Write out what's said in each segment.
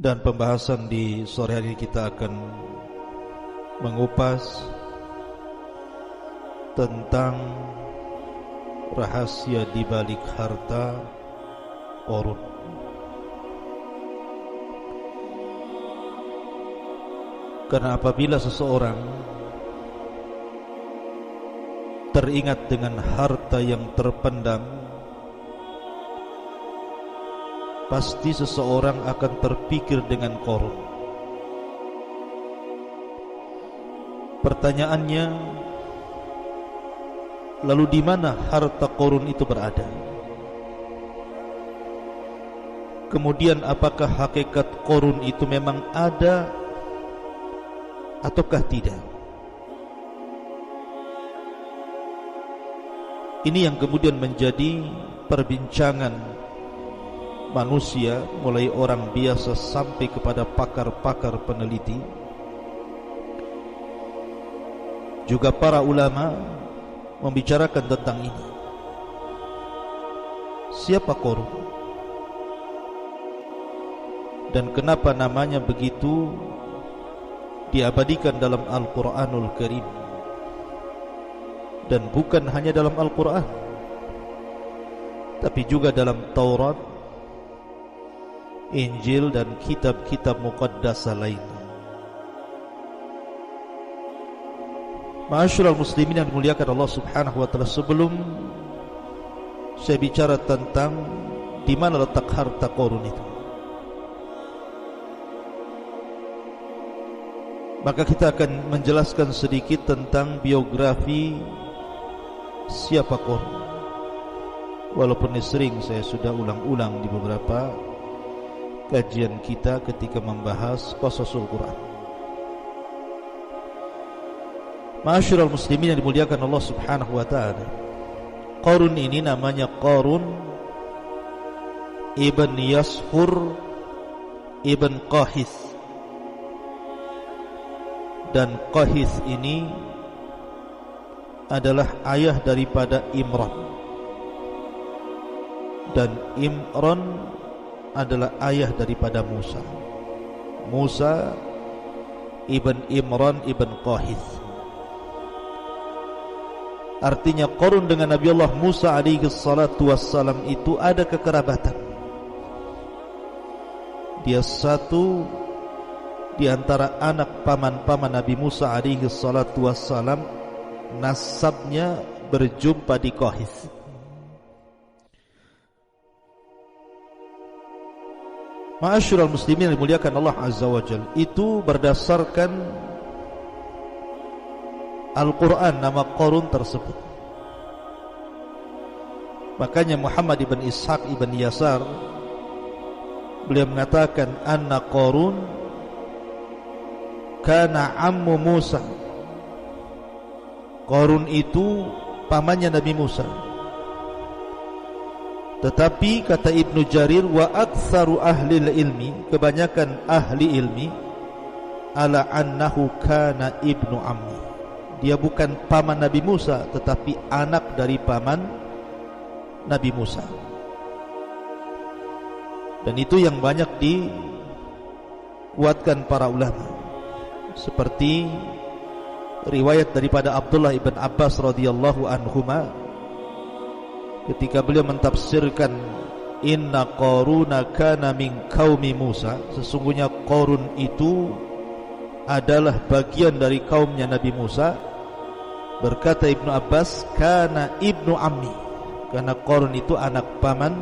Dan pembahasan di sore hari ini kita akan mengupas tentang rahasia di balik harta Qarun. Karena apabila seseorang teringat dengan harta yang terpendam, pasti seseorang akan terpikir dengan Qarun. Pertanyaannya, lalu di mana harta Qarun itu berada? Kemudian apakah hakikat Qarun itu memang ada ataukah tidak? Ini yang kemudian menjadi perbincangan manusia, mulai orang biasa sampai kepada pakar-pakar peneliti, juga para ulama membicarakan tentang ini. Siapa Qarun? Dan kenapa namanya begitu diabadikan dalam Al-Quranul Karim? Dan bukan hanya dalam Al-Quran, tapi juga dalam Taurat, Injil dan kitab-kitab muqaddasah lainnya. Ma'asyiral muslimin yang dimuliakan Allah Subhanahu wa taala, sebelum saya bicara tentang di mana letak harta Qarun itu, maka kita akan menjelaskan sedikit tentang biografi siapa Qarun. Walaupun ini sering saya sudah ulang-ulang di beberapa kajian kita ketika membahas qasasul Quran. Ma'asyiral muslimin yang dimuliakan Allah Subhanahu wa taala, Qarun ini namanya Qarun ibn Yashur ibn Qahis. Dan Qahis ini adalah ayah daripada Imran, dan Imran adalah ayah daripada Musa. Musa ibn Imran ibn Qahis. Artinya Qarun dengan Nabi Allah Musa alaihi salatu wassalam itu ada kekerabatan. Dia satu di antara anak paman-paman Nabi Musa alaihi salatu wassalam, nasabnya berjumpa di Qahis. Ma'asyiral muslimin yang dimuliakan Allah Azza wa Jalla, itu berdasarkan Al-Quran nama Qarun tersebut. Makanya Muhammad ibn Ishaq ibn Yasar, beliau mengatakan anna Qarun kana ammu Musa. Qarun itu pamannya Nabi Musa. Tetapi kata Ibnu Jarir, wa aktsaru ahli ilmi, kebanyakan ahli ilmi, ala annahu kana ibnu ammi. Dia bukan paman Nabi Musa, tetapi anak dari paman Nabi Musa. Dan itu yang banyak dikuatkan para ulama, seperti riwayat daripada Abdullah ibn Abbas radhiyallahu anhuma, ketika beliau mentafsirkan inna Qaruna kana min qaumi Musa, sesungguhnya Qarun itu adalah bagian dari kaumnya Nabi Musa. Berkata Ibnu Abbas, kana ibnu ammi, karena Qarun itu anak paman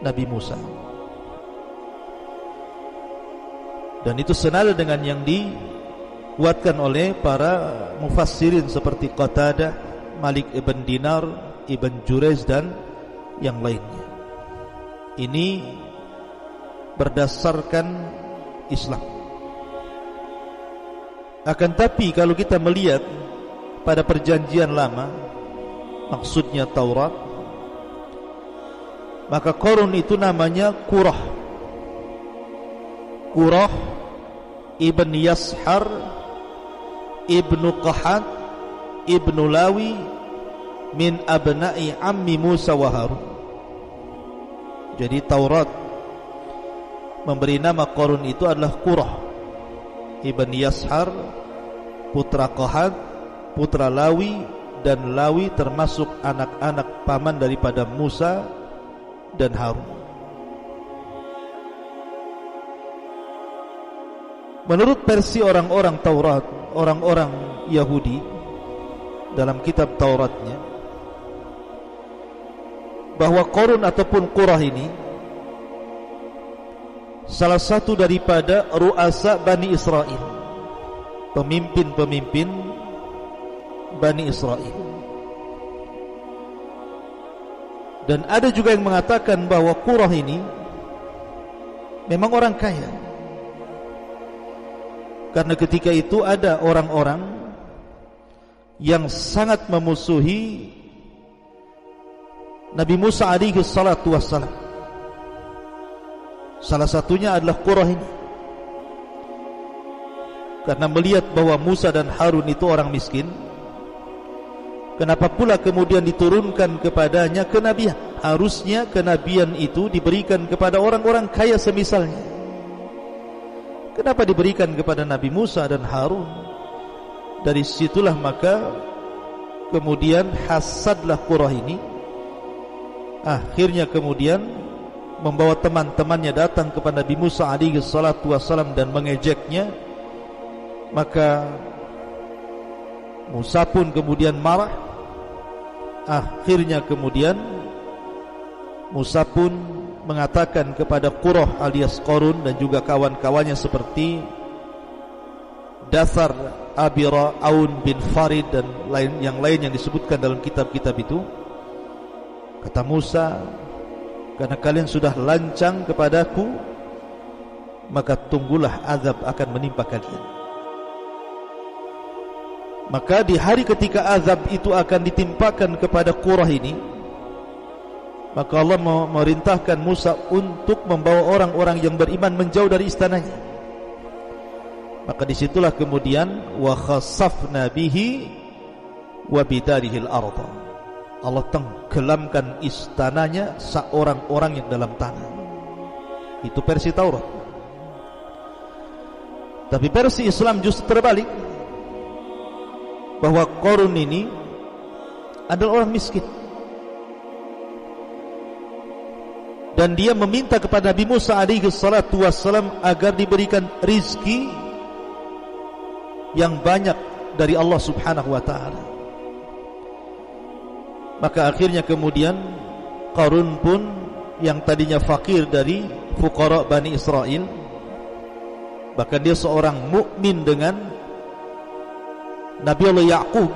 Nabi Musa. Dan itu senada dengan yang dikuatkan oleh para mufassirin seperti Qatadah, Malik ibn Dinar, Ibn Jurayz dan yang lainnya. Ini berdasarkan Islam. Akan tapi kalau kita melihat pada perjanjian lama, maksudnya Taurat, maka Qarun itu namanya Qurah. Qurah ibn Yashar ibnu Qahat ibnu Lawi min abna'i ammi Musa wa Harun. Jadi Taurat memberi nama Qarun itu adalah Qurah ibn Yashar, putra Qahat, putra Lawi, dan Lawi termasuk anak-anak paman daripada Musa dan Harun. Menurut versi orang-orang Taurat, orang-orang Yahudi dalam kitab Tauratnya, bahwa Qarun ataupun Qurah ini salah satu daripada ru'asa Bani Israel, pemimpin-pemimpin Bani Israel. Dan ada juga yang mengatakan bahwa Qurah ini memang orang kaya, karena ketika itu ada orang-orang yang sangat memusuhi Nabi Musa alaihi salatu wassalam. Salah satunya adalah Qurah ini, karena melihat bahwa Musa dan Harun itu orang miskin. Kenapa pula kemudian diturunkan kepadanya kenabian? Harusnya kenabian itu diberikan kepada orang-orang kaya semisalnya. Kenapa diberikan kepada Nabi Musa dan Harun? Dari situlah maka kemudian hasadlah Qurah ini. Akhirnya kemudian membawa teman-temannya datang kepada Nabi Musa alaihi salatu wassalam dan mengejeknya. Maka Musa pun kemudian marah. Akhirnya kemudian Musa pun mengatakan kepada Qurah alias Qarun dan juga kawan-kawannya seperti Dasar, Abira, Aun bin Farid dan yang lain yang disebutkan dalam kitab-kitab itu. Kata Musa, karena kalian sudah lancang kepadaku, maka tunggulah azab akan menimpa kalian. Maka di hari ketika azab itu akan ditimpakan kepada Qurah ini, maka Allah memerintahkan Musa untuk membawa orang-orang yang beriman menjauh dari istananya. Maka disitulah kemudian wa khasafna bihi wa bidarihil ardh. Allah tenggelamkan istananya seorang-orang yang dalam tanah. Itu versi Taurat. Tapi versi Islam justru terbalik, bahwa Qarun ini adalah orang miskin, dan dia meminta kepada Nabi Musa alaihi salatu wassalam agar diberikan rizki yang banyak dari Allah subhanahu wa ta'ala. Maka akhirnya kemudian Qarun pun yang tadinya fakir dari fuqara Bani Israel, bahkan dia seorang mukmin dengan Nabi Allah Ya'qub,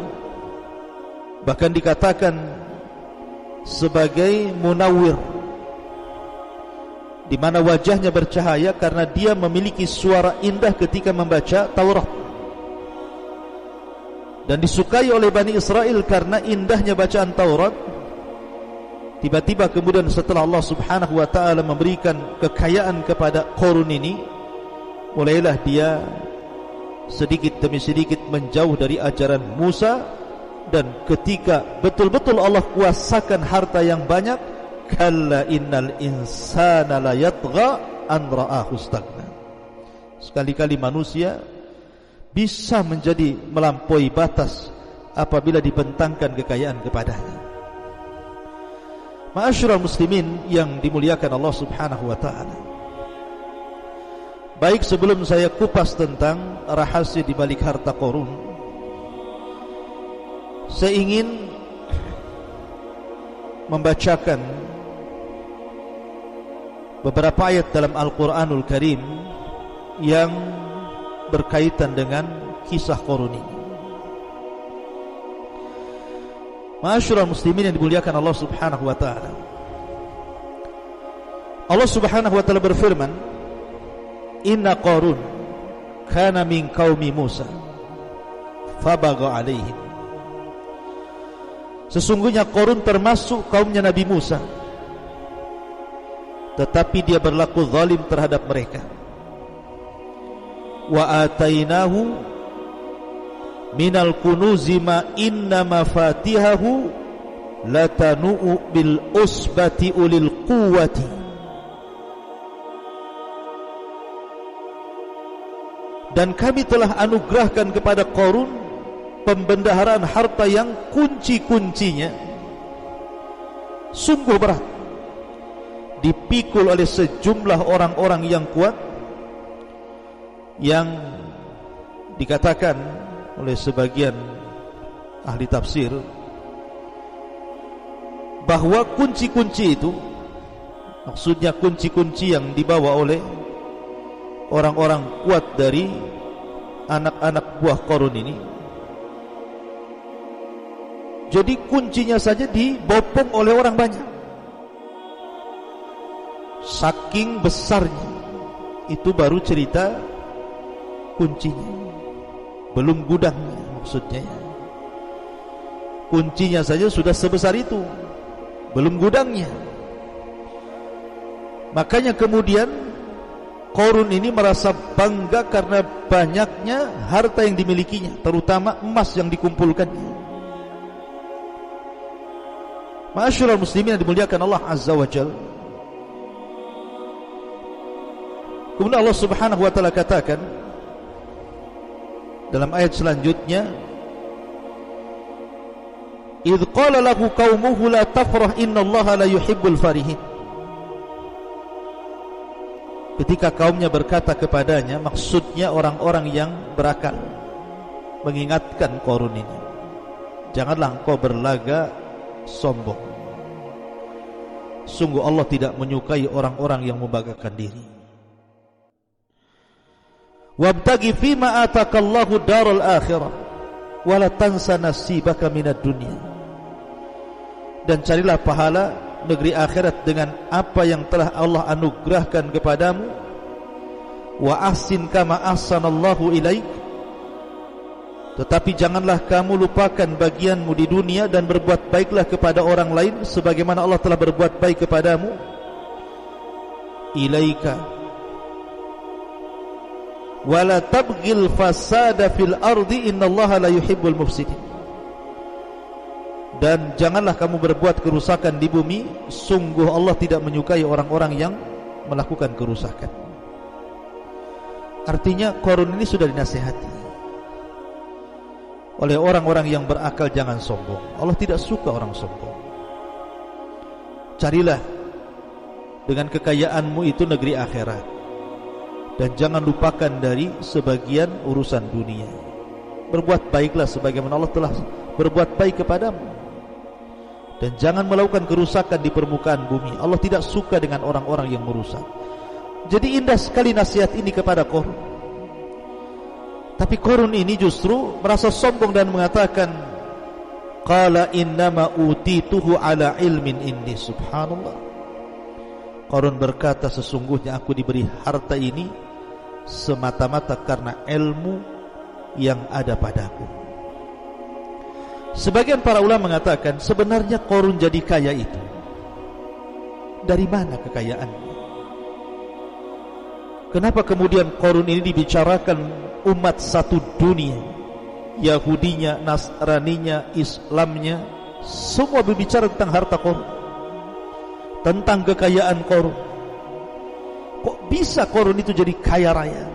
bahkan dikatakan sebagai munawwir, di mana wajahnya bercahaya karena dia memiliki suara indah ketika membaca Taurat, dan disukai oleh Bani Israel karena indahnya bacaan Taurat. Tiba-tiba kemudian setelah Allah subhanahu wa ta'ala memberikan kekayaan kepada Qarun ini, mulailah dia sedikit demi sedikit menjauh dari ajaran Musa. Dan ketika betul-betul Allah kuasakan harta yang banyak, kalla innal insana la yatgha an ra'ahu istaghna. Sekali-kali manusia bisa menjadi melampaui batas apabila dibentangkan kekayaan kepadanya. Ma'asyiral muslimin yang dimuliakan Allah subhanahu wa ta'ala, baik sebelum saya kupas tentang rahasia di balik harta Qarun, saya ingin membacakan beberapa ayat dalam Al-Quranul Karim yang berkaitan dengan kisah Qarun ini. Ma'asyiral muslimin yang dimuliakan Allah subhanahu wa ta'ala, Allah subhanahu wa ta'ala berfirman, inna Qarun kana min qaumi Musa fabagha alaihim. Sesungguhnya Qarun termasuk kaumnya Nabi Musa, tetapi dia berlaku zalim terhadap mereka. Wa atainahu minal kunuzi ma inna mafatihahu latanu'u bil usbati ulil quwwati Dan kami telah anugerahkan kepada Qarun pembendaharaan harta yang kunci-kuncinya sungguh berat, dipikul oleh sejumlah orang-orang yang kuat, yang dikatakan oleh sebagian ahli tafsir bahwa kunci-kunci itu, maksudnya kunci-kunci yang dibawa oleh orang-orang kuat dari anak-anak buah Qarun ini, jadi kuncinya saja dibopong oleh orang banyak, saking besarnya. Itu baru cerita kuncinya, belum gudangnya. Maksudnya kuncinya saja sudah sebesar itu, belum gudangnya. Makanya kemudian Qarun ini merasa bangga karena banyaknya harta yang dimilikinya, terutama emas yang dikumpulkannya. Ma'asyiral muslimin yang dimuliakan Allah Azza wa Jalla. Kemudian Allah Subhanahu wa taala katakan dalam ayat selanjutnya, "Idz qala lahu qaumuhu la tafrah innallaha la yuhibbul farihin." Ketika kaumnya berkata kepadanya, maksudnya orang-orang yang berakal, mengingatkan Qarun ini, janganlah engkau berlaga sombong. Sungguh Allah tidak menyukai orang-orang yang membanggakan diri. Wabtaghi fima atakallahu daral akhirah wala tansa nasibaka minad dunya. Dan carilah pahala negeri akhirat dengan apa yang telah Allah anugerahkan kepadamu. Wa ahsin kama ahsanallahu ilaik. Tetapi janganlah kamu lupakan bagianmu di dunia dan berbuat baiklah kepada orang lain sebagaimana Allah telah berbuat baik kepadamu. Ilaika wala tabghil fasada fil ardi innallaha la yuhibbul mufsidin. Dan janganlah kamu berbuat kerusakan di bumi, sungguh Allah tidak menyukai orang-orang yang melakukan kerusakan. Artinya Qarun ini sudah dinasihati oleh orang-orang yang berakal, jangan sombong. Allah tidak suka orang sombong. Carilah dengan kekayaanmu itu negeri akhirat, dan jangan lupakan dari sebagian urusan dunia. Berbuat baiklah sebagaimana Allah telah berbuat baik kepadamu, dan jangan melakukan kerusakan di permukaan bumi. Allah tidak suka dengan orang-orang yang merusak. Jadi indah sekali nasihat ini kepada Qarun. Tapi Qarun ini justru merasa sombong dan mengatakan, qala innama utituhu ala ilmin indi. Subhanallah. Qarun berkata, sesungguhnya aku diberi harta ini semata-mata karena ilmu yang ada padaku. Sebagian para ulama mengatakan, sebenarnya Qarun jadi kaya itu dari mana kekayaannya? Kenapa kemudian Qarun ini dibicarakan umat satu dunia, Yahudinya, Nasraninya, Islamnya, semua berbicara tentang harta Qarun, tentang kekayaan Qarun. Kok bisa Qarun itu jadi kaya raya?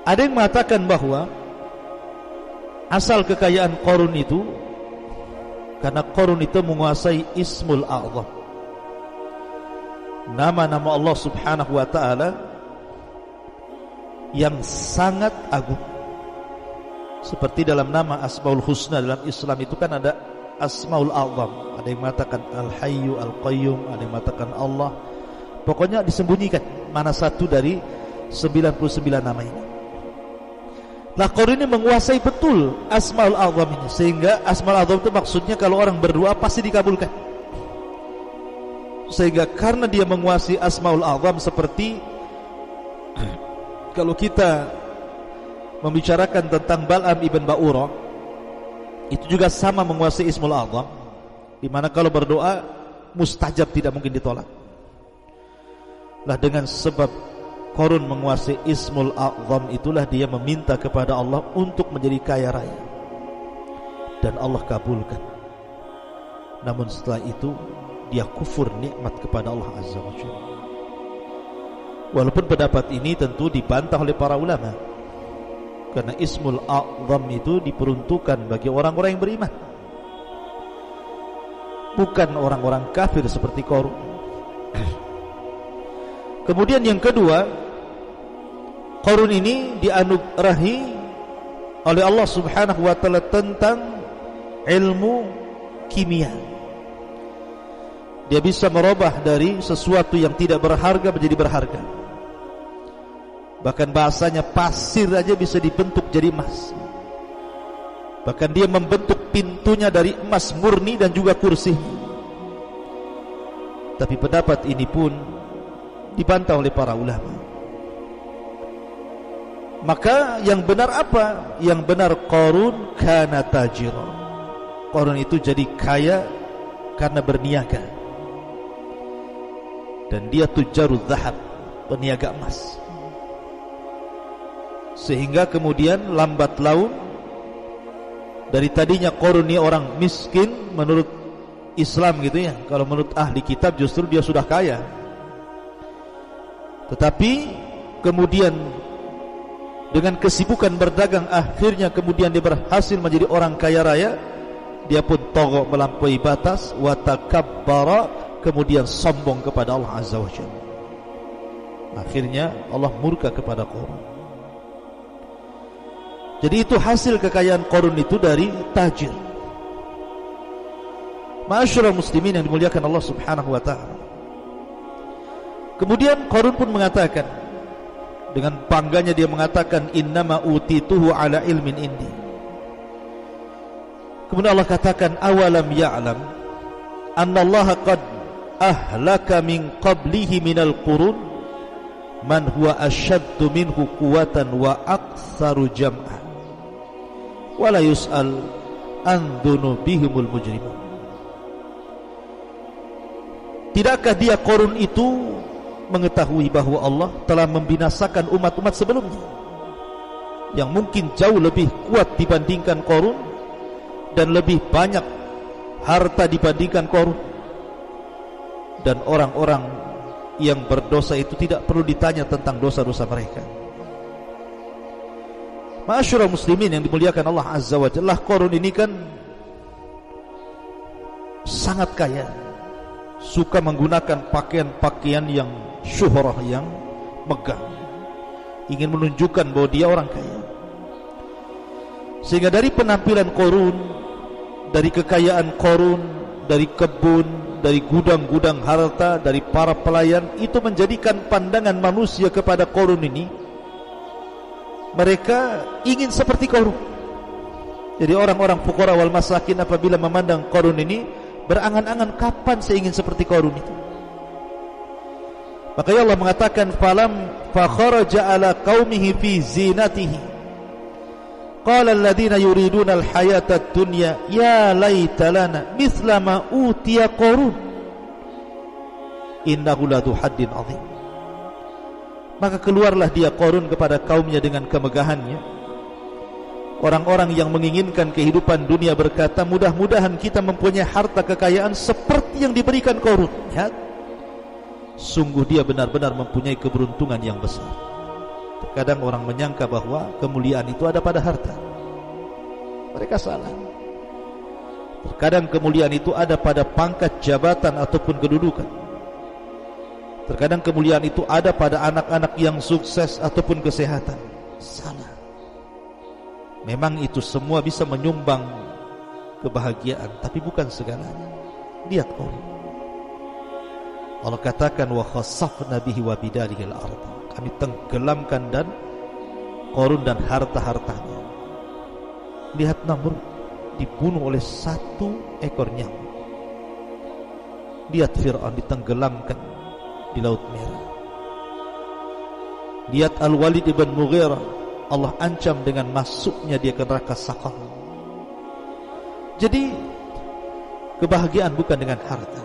Ada yang mengatakan bahwa asal kekayaan Qarun itu karena Qarun itu menguasai Ismul A'zam, nama-nama Allah Subhanahu wa ta'ala yang sangat agung. Seperti dalam nama Asmaul Husna dalam Islam itu kan ada Asmaul A'zam. Ada yang mengatakan Al-Hayyu, Al-Qayyum, ada yang mengatakan Allah. Pokoknya disembunyikan mana satu dari 99 nama ini. Nah, Qarun ini menguasai betul Asmaul A'zam ini, sehingga Asmaul A'zam itu maksudnya kalau orang berdoa pasti dikabulkan. Sehingga karena dia menguasai Asmaul A'zam, seperti kalau kita membicarakan tentang Bal'am ibn Ba'urah, itu juga sama menguasai Ismul A'zam, di mana kalau berdoa mustajab, tidak mungkin ditolak. Lah dengan sebab Qarun menguasai Ismul A'zam itulah dia meminta kepada Allah untuk menjadi kaya raya, dan Allah kabulkan. Namun setelah itu dia kufur nikmat kepada Allah Azza wa Jalla. Walaupun pendapat ini tentu dibantah oleh para ulama, karena Ismul A'zam itu diperuntukkan bagi orang-orang yang beriman, bukan orang-orang kafir seperti Qarun. Kemudian yang kedua, Qarun ini dianugerahi oleh Allah Subhanahu wa taala tentang ilmu kimia. Dia bisa merubah dari sesuatu yang tidak berharga menjadi berharga. Bahkan bahasanya pasir aja bisa dibentuk jadi emas. Bahkan dia membentuk pintunya dari emas murni dan juga kursi. Tapi pendapat ini pun dibantah oleh para ulama. Maka yang benar apa? Yang benar Qarun kana tajira. Qarun itu jadi kaya karena berniaga. Dan dia tujarul zahab, peniaga emas. Sehingga kemudian lambat laun, dari tadinya Qarun ini orang miskin menurut Islam gitu ya. Kalau menurut ahli kitab justru dia sudah kaya. Tetapi kemudian dengan kesibukan berdagang, akhirnya kemudian dia berhasil menjadi orang kaya raya. Dia pun togok melampaui batas, wa takabbara, kemudian sombong kepada Allah Azza wa Jalla. Akhirnya Allah murka kepada Qarun. Jadi itu hasil kekayaan Qarun itu dari tajir. Ma'asyiral muslimin yang dimuliakan Allah Subhanahu wa taala. Kemudian Qarun pun mengatakan, dengan bangganya dia mengatakan, innama utituhu ala ilmin indi. Kemudian Allah katakan, awalam ya'lam annallaha qad ahlaka min qablihi minal qurun man huwa ashaddu minhu quwwatan wa aktsaru jam'a wa la yus'al an dzunubihimul mujrimun. Tidakkah dia Qarun itu mengetahui bahwa Allah telah membinasakan umat-umat sebelumnya yang mungkin jauh lebih kuat dibandingkan Qarun dan lebih banyak harta dibandingkan Qarun, dan orang-orang yang berdosa itu tidak perlu ditanya tentang dosa-dosa mereka. Ma'asyiral muslimin yang dimuliakan Allah Azza wa Jalla, Qarun ini kan sangat kaya, suka menggunakan pakaian-pakaian yang syuhrah, yang megah, ingin menunjukkan bahwa dia orang kaya. Sehingga dari penampilan Qarun, dari kekayaan Qarun, dari kebun, dari gudang-gudang harta, dari para pelayan, itu menjadikan pandangan manusia kepada Qarun ini, mereka ingin seperti Qarun. Jadi orang-orang fuqara wal masakin apabila memandang Qarun ini, berangan-angan kapan saya ingin seperti Qarun itu. Maka Allah mengatakan, falam fakharaja ala qaumihi fi zinatihi qala alladhina yuriduna alhayata ad-dunya ya laita lana mithla ma utiya Qarun innahu ladu haddin azim. Maka keluarlah dia Qarun kepada kaumnya dengan kemegahannya. Orang-orang yang menginginkan kehidupan dunia berkata, mudah-mudahan kita mempunyai harta kekayaan seperti yang diberikan Qarun. Ya, sungguh dia benar-benar mempunyai keberuntungan yang besar. Terkadang orang menyangka bahwa kemuliaan itu ada pada harta. Mereka salah. Terkadang kemuliaan itu ada pada pangkat jabatan ataupun kedudukan. Terkadang kemuliaan itu ada pada anak-anak yang sukses ataupun kesehatan. Salah. Memang itu semua bisa menyumbang kebahagiaan, tapi bukan segalanya. Lihat Qarun. Allah katakan, wa khassafna bihi wa bidarihi al-ardh. Kami tenggelamkan dan Qarun dan harta-hartanya. Lihat Namrud dibunuh oleh satu ekor nyamuk. Lihat Fir'aun ditenggelamkan di Laut Merah. Lihat Al-Walid ibn Mughirah, Allah ancam dengan masuknya dia ke neraka Saqar. Jadi kebahagiaan bukan dengan harta.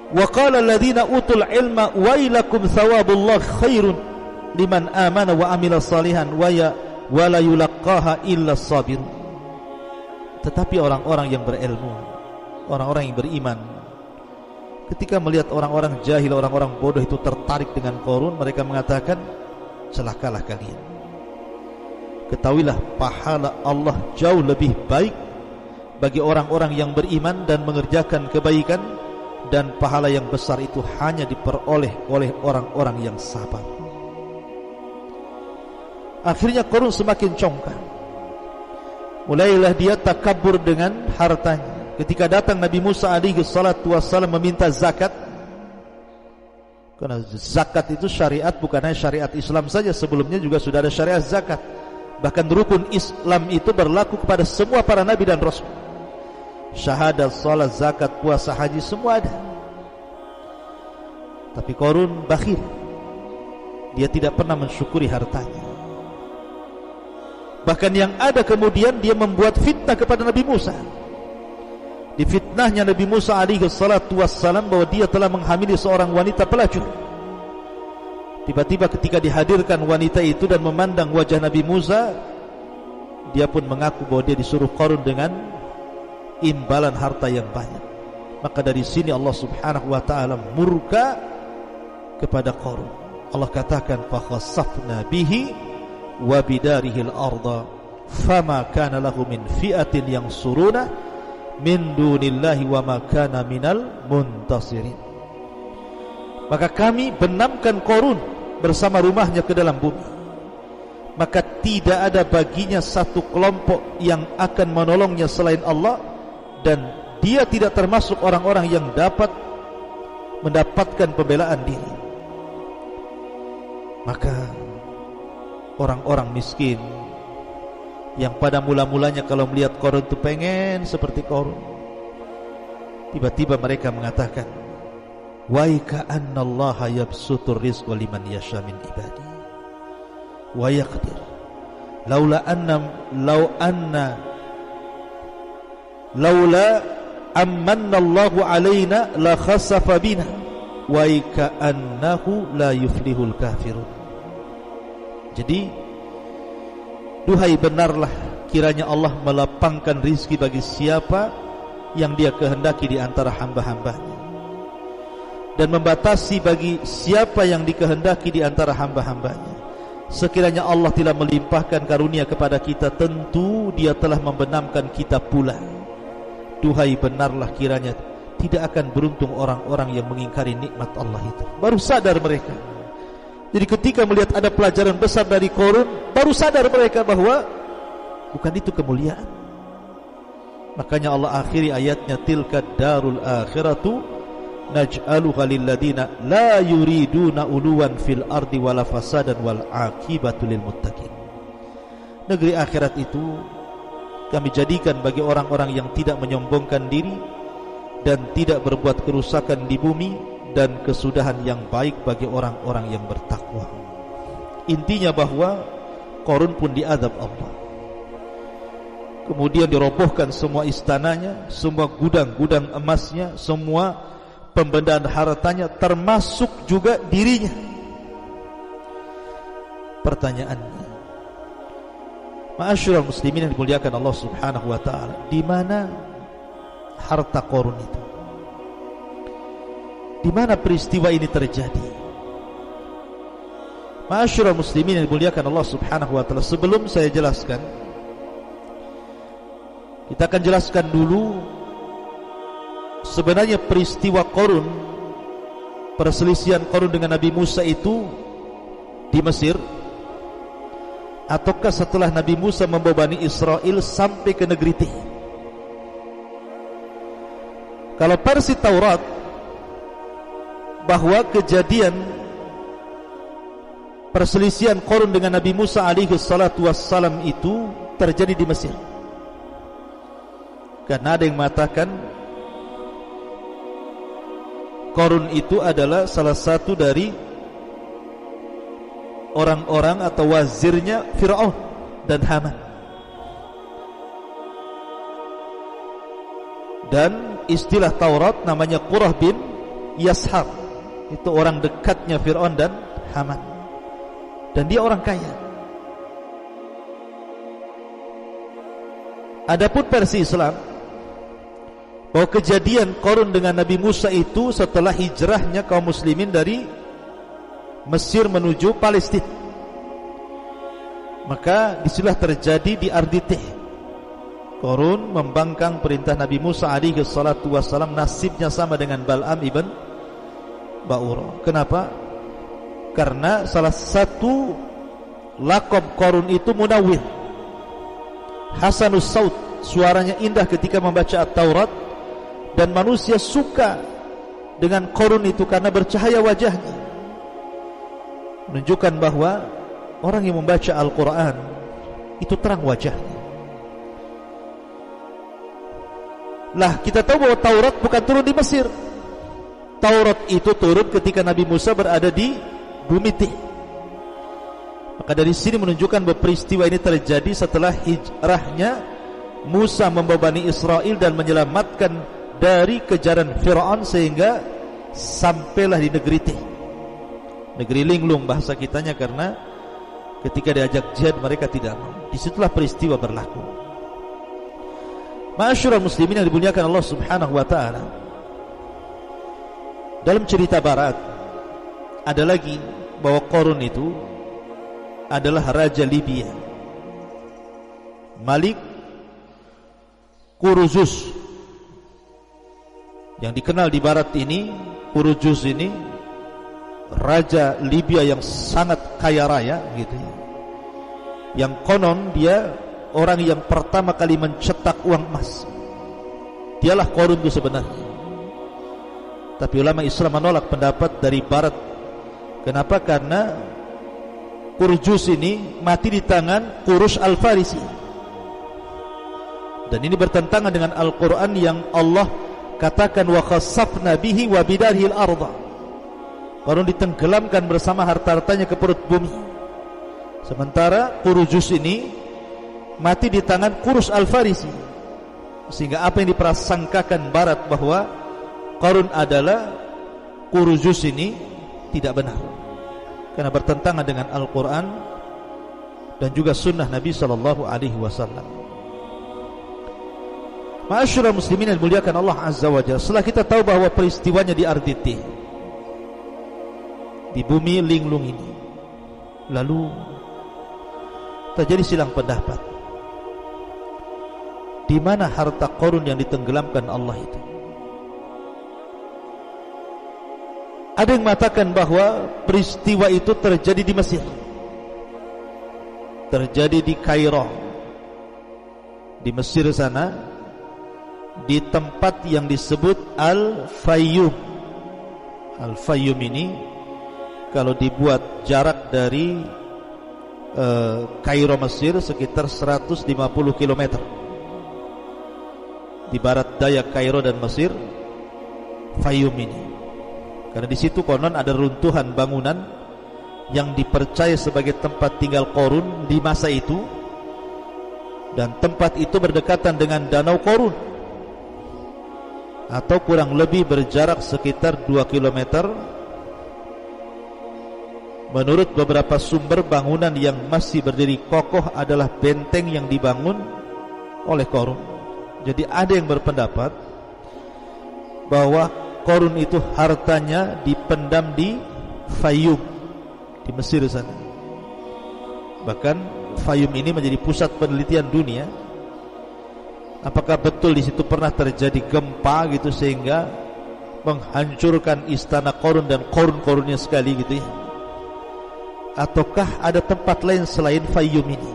Wa qala alladziina utul ilma wailakum thawabullah khairun liman amana wa amila salihan wa la yulaqqaha illa as-sabir. Tetapi orang-orang yang berilmu, orang-orang yang beriman, ketika melihat orang-orang jahil, orang-orang bodoh itu tertarik dengan Qarun, mereka mengatakan, celakalah kalian. Ketahuilah pahala Allah jauh lebih baik bagi orang-orang yang beriman dan mengerjakan kebaikan, dan pahala yang besar itu hanya diperoleh oleh orang-orang yang sabar. Akhirnya Qarun semakin congkak. Mulailah dia takabur dengan hartanya. Ketika datang Nabi Musa alaihi salatu wassalam meminta zakat, karena zakat itu syariat, bukan hanya syariat Islam saja, sebelumnya juga sudah ada syariat zakat. Bahkan rukun Islam itu berlaku kepada semua para nabi dan rasul. Syahadat, salat, zakat, puasa, haji, semua ada. Tapi Qarun bakhil. Dia tidak pernah mensyukuri hartanya. Bahkan yang ada kemudian dia membuat fitnah kepada Nabi Musa. Di fitnahnya Nabi Musa alaihi salatu wassalam bahwa dia telah menghamili seorang wanita pelacur. Tiba-tiba ketika dihadirkan wanita itu dan memandang wajah Nabi Musa, dia pun mengaku bahwa dia disuruh Qarun dengan imbalan harta yang banyak. Maka dari sini Allah subhanahu wa ta'ala murka kepada Qarun. Allah katakan, فَخَسَفْنَا بِهِ وَبِدَارِهِ الْأَرْضَ فَمَا كَانَ لَهُ مِنْ فِئَةٍ يَنْصُرُونَ مِنْ دُونِ اللَّهِ وَمَا كَانَ مِنَ الْمُنْتَصِرِينَ. Maka kami benamkan Qarun bersama rumahnya ke dalam bumi, maka tidak ada baginya satu kelompok yang akan menolongnya selain Allah, dan dia tidak termasuk orang-orang yang dapat mendapatkan pembelaan diri. Maka orang-orang miskin yang pada mula-mulanya kalau melihat Qarun itu pengen seperti Qarun, tiba-tiba mereka mengatakan, wa ka'anna Allah yabsutur rizqa liman yasha min ibadi wa yaqdir laula amanna Allahu alaina la khasafa bina wa ka'annahu la yuflihul kafirun. Jadi, duhai benarlah kiranya Allah melapangkan rizki bagi siapa yang dia kehendaki di antara hamba-hambanya, dan membatasi bagi siapa yang dikehendaki di antara hamba-hambanya. Sekiranya Allah tidak melimpahkan karunia kepada kita, tentu dia telah membenamkan kita pula. Duhai benarlah kiranya tidak akan beruntung orang-orang yang mengingkari nikmat Allah itu. Baru sadar mereka. Jadi ketika melihat ada pelajaran besar dari Qarun, baru sadar mereka bahwa bukan itu kemuliaan. Makanya Allah akhiri ayatnya, tilka darul akhiratu naj'aluha lilladina la yuriduna uluwan fil ardi wala fasadan wal aqibatu lil muttaqin. Negeri akhirat itu kami jadikan bagi orang-orang yang tidak menyombongkan diri dan tidak berbuat kerusakan di bumi, dan kesudahan yang baik bagi orang-orang yang bertakwa. Intinya bahwa Qarun pun diazab Allah. Kemudian dirobohkan semua istananya, semua gudang-gudang emasnya, semua pembendaan hartanya, termasuk juga dirinya. Pertanyaannya, ma'asyiral muslimin yang dimuliakan Allah subhanahu wa ta'ala, di mana harta Qarun itu? Di mana peristiwa ini terjadi? Ma'asyiral muslimin yang dimuliakan Allah subhanahu wa ta'ala, sebelum saya jelaskan, kita akan jelaskan dulu sebenarnya peristiwa Qarun, perselisihan Qarun dengan Nabi Musa itu di Mesir, ataukah setelah Nabi Musa membawa Bani Israel sampai ke negeri Tih. Kalau versi Taurat, bahwa kejadian perselisihan Qarun dengan Nabi Musa alaihi salatu wassalam itu terjadi di Mesir. Karena ada yang mengatakan Qarun itu adalah salah satu dari orang-orang atau wazirnya Fir'aun dan Haman. Dan istilah Taurat namanya Qurah bin Yashar. Itu orang dekatnya Fir'aun dan Haman, dan dia orang kaya. Adapun versi Islam, bahwa kejadian Qarun dengan Nabi Musa itu setelah hijrahnya kaum muslimin dari Mesir menuju Palestina. Maka disitulah terjadi di Arditih. Qarun membangkang perintah Nabi Musa alaihi salatu wassalam, nasibnya sama dengan Bal'am ibn Ba'ura. Kenapa? Karena salah satu laqab Qarun itu munawwir, hasanus saut, suaranya indah ketika membaca At-Taurat, dan manusia suka dengan Qarun itu karena bercahaya wajahnya, menunjukkan bahwa orang yang membaca Al-Quran itu terang wajahnya. Lah, kita tahu bahwa Taurat bukan turun di Mesir. Taurat itu turun ketika Nabi Musa berada di bumi Tih. Maka dari sini menunjukkan bahwa peristiwa ini terjadi setelah hijrahnya Musa membawa Bani Israel dan menyelamatkan dari kejaran Fir'aun sehingga sampailah di negeri Tih, negeri linglung bahasa kitanya, karena ketika diajak jihad mereka tidak mau. Disitulah peristiwa berlaku. Ma'asyiral muslimin yang dimuliakan Allah Subhanahu wa ta'ala, dalam cerita barat ada lagi bahwa Qarun itu adalah raja Libya, Malik Kuruzus. Yang dikenal di barat ini, Kuruzus ini raja Libya yang sangat kaya raya gitu ya. Yang konon dia orang yang pertama kali mencetak uang emas. Dialah Qarun itu sebenarnya. Tapi ulama Islam menolak pendapat dari barat. Kenapa? Karena Kuruzus ini mati di tangan Qurus Al-Farisi, dan ini bertentangan dengan Al-Quran yang Allah katakan wa khasafna bihi wa bidarihi al-ardha. Qarun ditenggelamkan bersama harta-hartanya ke perut bumi. Sementara Kuruzus ini mati di tangan Qurus Al-Farisi. Sehingga apa yang diprasangkakan barat bahwa Qarun adalah Kuruzus ini tidak benar, karena bertentangan dengan Al-Quran dan juga sunnah Nabi sallallahu alaihi wasallam. Ma'asyiral muslimin yang dimuliakan Allah Azza wa Jalla, setelah kita tahu bahwa peristiwanya di Arditih, di bumi linglung ini, lalu terjadi silang pendapat. Di mana harta Qarun yang ditenggelamkan Allah itu? Ada yang mengatakan bahwa peristiwa itu terjadi di Mesir, terjadi di Kairo, di Mesir sana, di tempat yang disebut Al-Fayyum. Al-Fayyum ini kalau dibuat jarak dari Kairo Mesir sekitar 150 km di barat daya Kairo dan Mesir, Fayyum ini. Karena di situ konon ada runtuhan bangunan yang dipercaya sebagai tempat tinggal Qarun di masa itu, dan tempat itu berdekatan dengan Danau Qarun, atau kurang lebih berjarak sekitar 2 km. Menurut beberapa sumber, bangunan yang masih berdiri kokoh adalah benteng yang dibangun oleh Qarun. Jadi ada yang berpendapat bahwa Qarun itu hartanya dipendam di Fayyum, di Mesir sana. Bahkan Fayyum ini menjadi pusat penelitian dunia. Apakah betul di situ pernah terjadi gempa gitu sehingga menghancurkan istana Qarun dan Qarun-Qarunnya sekali gitu ya? Ataukah ada tempat lain selain Fayyum ini?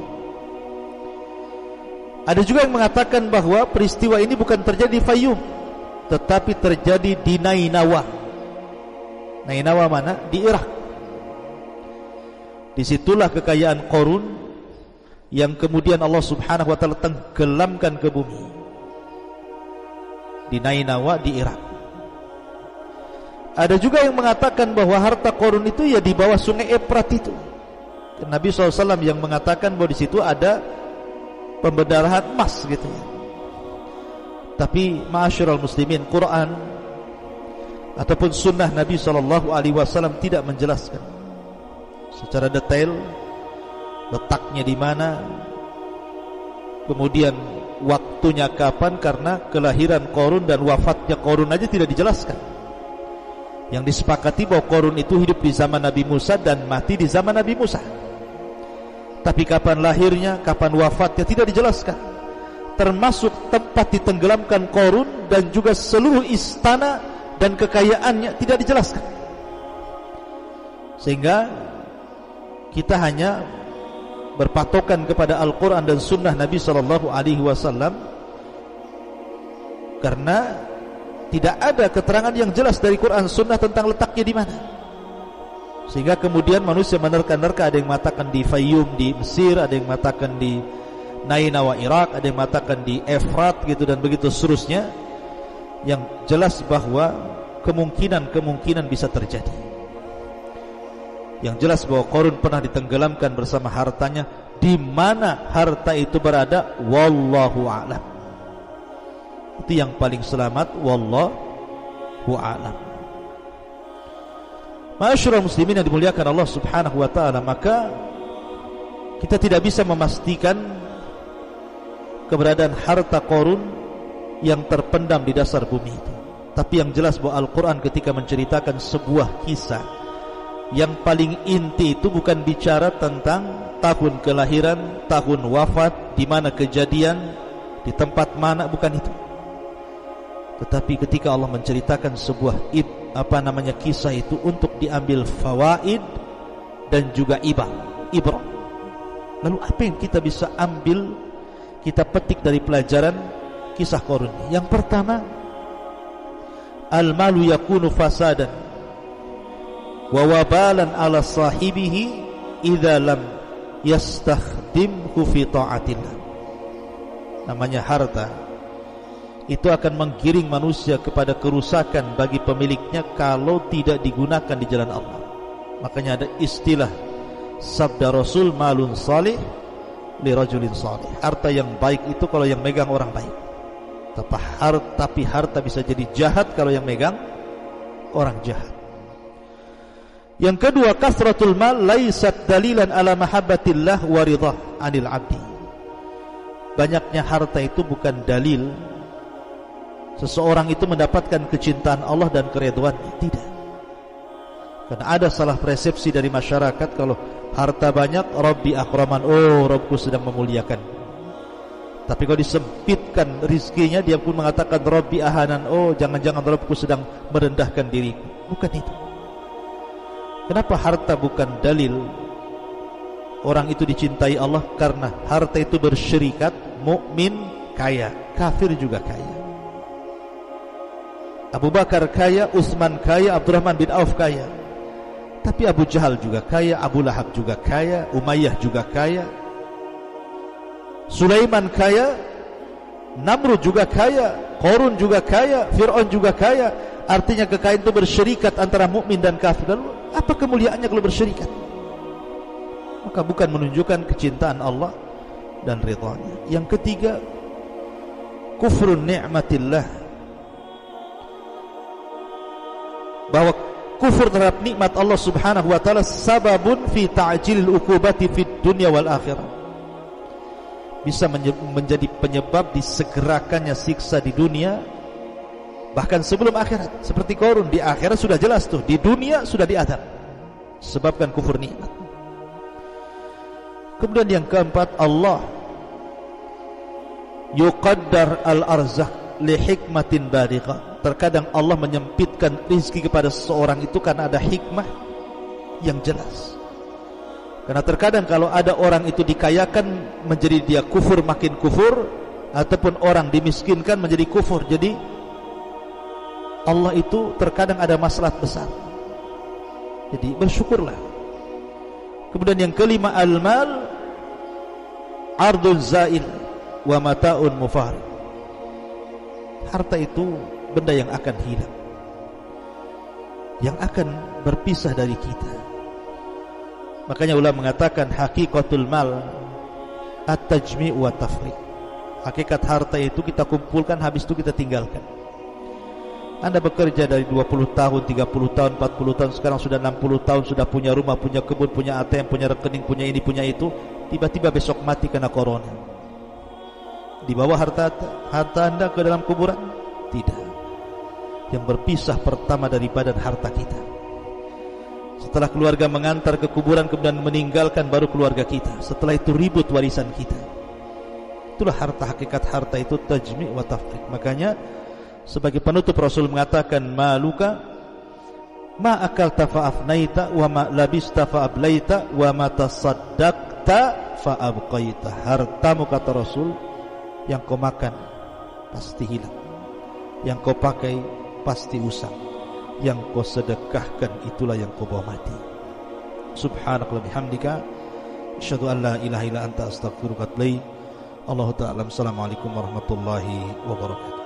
Ada juga yang mengatakan bahwa peristiwa ini bukan terjadi di Fayyum, tetapi terjadi di Nainawa. Nainawa mana? Di Irak. Disitulah kekayaan Qarun yang kemudian Allah Subhanahu wa ta'ala tenggelamkan ke bumi, di Nainawa di Irak. Ada juga yang mengatakan bahwa harta Qarun itu ya di bawah sungai Efrat itu. Nabi SAW yang mengatakan bahwa di situ ada pembendarahan emas gitu ya. Tapi ma'asyiral muslimin, Quran ataupun sunnah Nabi SAW tidak menjelaskan secara detail letaknya di mana, kemudian waktunya kapan, karena kelahiran Qarun dan wafatnya Qarun aja tidak dijelaskan. Yang disepakati bahwa Qarun itu hidup di zaman Nabi Musa dan mati di zaman Nabi Musa. Tapi kapan lahirnya, kapan wafatnya tidak dijelaskan. Termasuk tempat ditenggelamkan Qarun dan juga seluruh istana dan kekayaannya tidak dijelaskan. Sehingga kita hanya berpatokan kepada Al-Quran dan Sunnah Nabi SAW, karena tidak ada keterangan yang jelas dari Quran Sunnah tentang letaknya di mana. Sehingga kemudian manusia menerka-nerka, ada yang mengatakan di Fayyum di Mesir, ada yang mengatakan di Nainawa Irak, ada yang mengatakan di Efrat gitu, dan begitu seterusnya. Yang jelas bahwa kemungkinan bisa terjadi. Yang jelas bahwa Qarun pernah ditenggelamkan bersama hartanya. Di mana harta itu berada, wallahu a'lam. Itu yang paling selamat, wallahu a'lam. Ma'asyiral muslimin yang dimuliakan Allah Subhanahu wa taala, maka kita tidak bisa memastikan keberadaan harta Qarun yang terpendam di dasar bumi itu. Tapi yang jelas bahwa Al-Quran ketika menceritakan sebuah kisah, yang paling inti itu bukan bicara tentang tahun kelahiran, tahun wafat, di mana kejadian, di tempat mana, bukan itu. Tetapi ketika Allah menceritakan sebuah kisah itu untuk diambil fawaid dan juga ibrah. Lalu apa yang kita bisa ambil, kita petik dari pelajaran kisah Qarun? Yang pertama, al-malu yakunu fasadan wa wabalan ala sahibihi idza lam yastakhdimhu fi ta'atillah. Namanya harta itu akan menggiring manusia kepada kerusakan bagi pemiliknya kalau tidak digunakan di jalan Allah. Makanya ada istilah sabda Rasul, malun salih li rajulin salih. Harta yang baik itu kalau yang megang orang baik. Tapi harta bisa jadi jahat kalau yang megang orang jahat. Yang kedua, kasratul mal laisat dalilan ala mahabbatillah wa ridha 'anil 'abdi. Banyaknya harta itu bukan dalil seseorang itu mendapatkan kecintaan Allah dan keridhaannya, tidak. Karena ada salah persepsi dari masyarakat, kalau harta banyak, Rabbi akraman, oh Rabbku sedang memuliakan. Tapi kalau disempitkan rizkinya, dia pun mengatakan Rabbi ahanan, oh jangan-jangan Rabbku sedang merendahkan diriku. Bukan itu. Kenapa harta bukan dalil orang itu dicintai Allah? Karena harta itu bersyirikat, mukmin kaya, kafir juga kaya. Abu Bakar kaya, Utsman kaya, Abdurrahman bin Auf kaya. Tapi Abu Jahal juga kaya, Abu Lahab juga kaya, Umayyah juga kaya, Sulaiman kaya, Namrud juga kaya, Qarun juga kaya, Fir'aun juga kaya. Artinya kekayaan itu bersyirikat antara mukmin dan kafir. Lalu apa kemuliaannya kalau bersyirikat? Maka bukan menunjukkan kecintaan Allah dan ridhanya. Yang ketiga, kufrun ni'matillah. Bahwa kufur terhadap nikmat Allah Subhanahu wa taala sababun fi ta'jilil uqubati fid dunya wal akhirah. Bisa menjadi penyebab disegerakannya siksa di dunia, bahkan sebelum akhirat. Seperti Qarun, di akhirat sudah jelas tuh, di dunia sudah diazab sebabkan kufur nikmat. Kemudian yang keempat, Allah yuqaddar al-arzaq li hikmatin balighah. Terkadang Allah menyempitkan rezeki kepada seseorang itu karena ada hikmah yang jelas. Karena terkadang kalau ada orang itu dikayakan menjadi dia kufur, makin kufur, ataupun orang dimiskinkan menjadi kufur. Jadi Allah itu terkadang ada maslahat besar. Jadi bersyukurlah. Kemudian yang kelima, al-mal ardun zail wa mata'un mufarid. Harta itu benda yang akan hilang, yang akan berpisah dari kita. Makanya ulama mengatakan hakikatul mal at-tajmi' wa tafriq. Hakikat harta itu kita kumpulkan, habis itu kita tinggalkan. Anda bekerja dari 20 tahun, 30 tahun, 40 tahun, sekarang sudah 60 tahun, sudah punya rumah, punya kebun, punya ATM, punya rekening, punya ini, punya itu. Tiba-tiba besok mati karena corona. Dibawa harta Anda ke dalam kuburan? Tidak. Yang berpisah pertama dari badan harta kita. Setelah keluarga mengantar ke kuburan kemudian meninggalkan, baru keluarga kita. Setelah itu ribut warisan kita. Itulah harta. Hakikat harta itu tajmi' wa tafriq. Makanya sebagai penutup Rasul mengatakan, maluka ma akalta fa afnaita wa ma labista fa ablaita wa ma tasaddaqta fa abqaita. Hartamu, kata Rasul, yang kau makan pasti hilang, yang kau pakai pasti usang, yang kau sedekahkan itulah yang kau bawa mati. Subhanakallahumma bihamdika asyhadu an la ilaha illa anta astaghfiruka wa atubu ilaik. Allahu ta'ala. Assalamualaikum warahmatullahi wabarakatuh.